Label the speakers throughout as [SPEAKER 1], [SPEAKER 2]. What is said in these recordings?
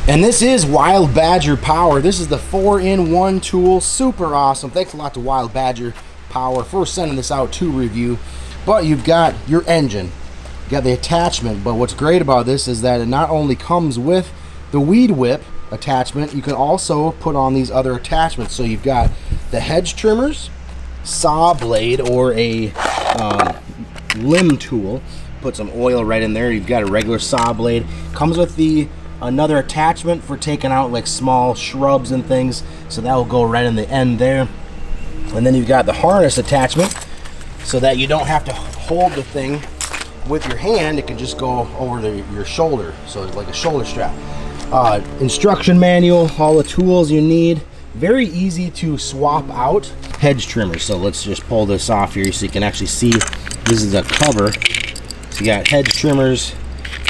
[SPEAKER 1] And this is Wild Badger Power. This is the 4-in-1 tool. Super awesome. Thanks a lot to Wild Badger Power for sending this out to review. But you've got your engine, you got the attachment. But what's great about this is that it not only comes with the weed whip attachment, you can also put on these other attachments. So you've got the hedge trimmers, saw blade, or a limb tool. Put some oil right in there. You've got a regular saw blade. Comes with another attachment for taking out like small shrubs and things, so that will go right in the end there. And then you've got the harness attachment, so that you don't have to hold the thing with your hand. It can just go over your shoulder, so it's like a shoulder strap. Instruction manual, all the tools you need. Very easy to swap out. Hedge trimmer. So let's just pull this off here so you can actually see this is a cover. So you got hedge trimmers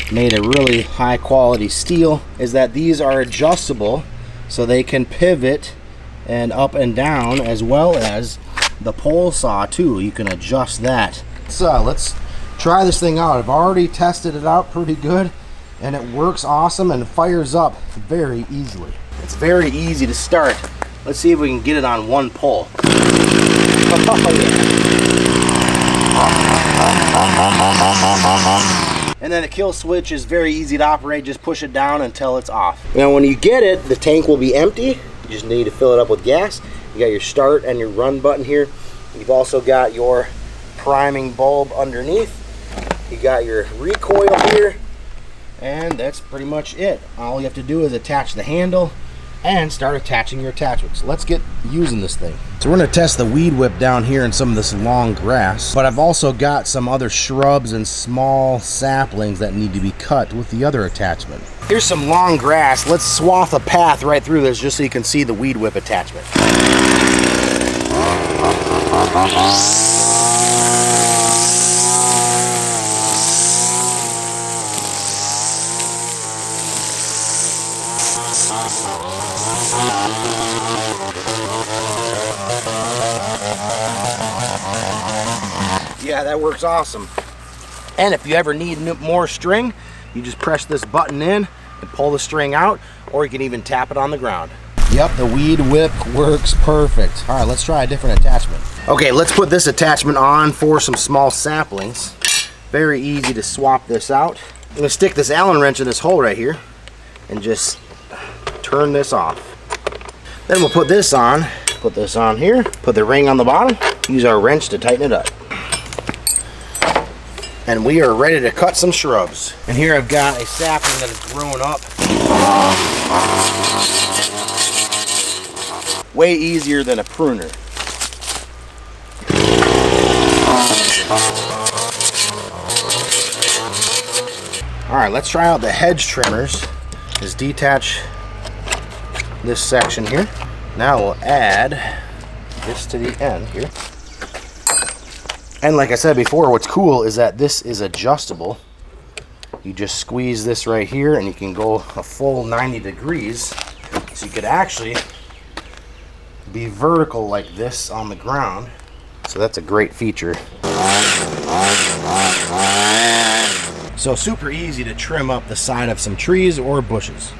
[SPEAKER 1] made of really high quality steel. Is that these are adjustable, so they can pivot and up and down, as well as the pole saw too. You can adjust that. So let's try this thing out. I've already tested it out pretty good, and it works awesome and fires up very easily. It's very easy to start. Let's see if we can get it on one pull. And then the kill switch is very easy to operate. Just push it down until it's off. Now when you get it, the tank will be empty. You just need to fill it up with gas. You got your start and your run button here. You've also got your priming bulb underneath. You got your recoil here, and that's pretty much it. All you have to do is attach the handle and start attaching your attachments. Let's get using this thing. So we're going to test the weed whip down here in some of this long grass, but I've also got some other shrubs and small saplings that need to be cut with the other attachment. Here's some long grass. Let's swath a path right through this just so you can see the weed whip attachment. Yeah, that works awesome. And if you ever need more string, you just press this button in and pull the string out, or you can even tap it on the ground. Yep, the weed whip works perfect. All right, let's try a different attachment. Okay, let's put this attachment on for some small saplings. Very easy to swap this out. I'm gonna stick this Allen wrench in this hole right here and just turn this off. Then we'll put this on here, put the ring on the bottom, use our wrench to tighten it up. And we are ready to cut some shrubs. And here I've got a sapling that has grown up. Way easier than a pruner. All right, let's try out the hedge trimmers. Just detach this section here. Now we'll add this to the end here. And like I said before, what's cool is that this is adjustable. You just squeeze this right here and you can go a full 90 degrees. So you could actually be vertical like this on the ground. So that's a great feature. So super easy to trim up the side of some trees or bushes.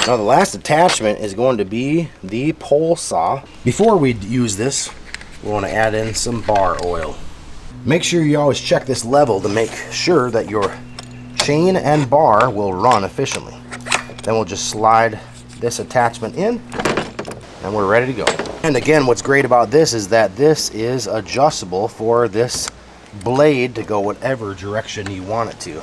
[SPEAKER 1] Now the last attachment is going to be the pole saw. Before we use this, we want to add in some bar oil. Make sure you always check this level to make sure that your chain and bar will run efficiently. Then we'll just slide this attachment in and we're ready to go. And again, what's great about this is that this is adjustable for this blade to go whatever direction you want it to.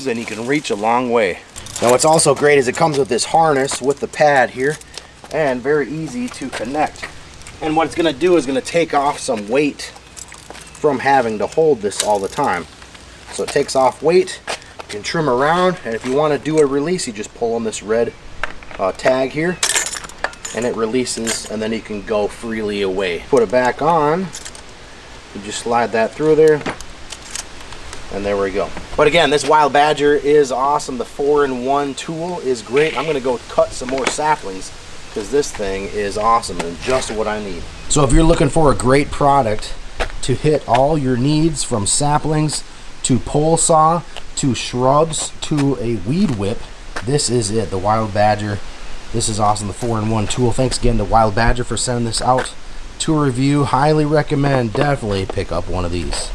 [SPEAKER 1] shoes and you can reach a long way. Now what's also great is it comes with this harness with the pad here, and very easy to connect. And what it's going to do is going to take off some weight from having to hold this all the time. So it takes off weight, you can trim around, and if you want to do a release, you just pull on this red tag here, and it releases, and then you can go freely away. Put it back on, you just slide that through there, and there we go. But again, this wild badger is awesome. The 4-in-1 tool is great. I'm going to go cut some more saplings because this thing is awesome and just what I need. So if you're looking for a great product to hit all your needs, from saplings to pole saw to shrubs to a weed whip, this is it, the wild badger. This is awesome, the 4-in-1 tool. Thanks again to Wild Badger for sending this out to review. Highly recommend, definitely pick up one of these.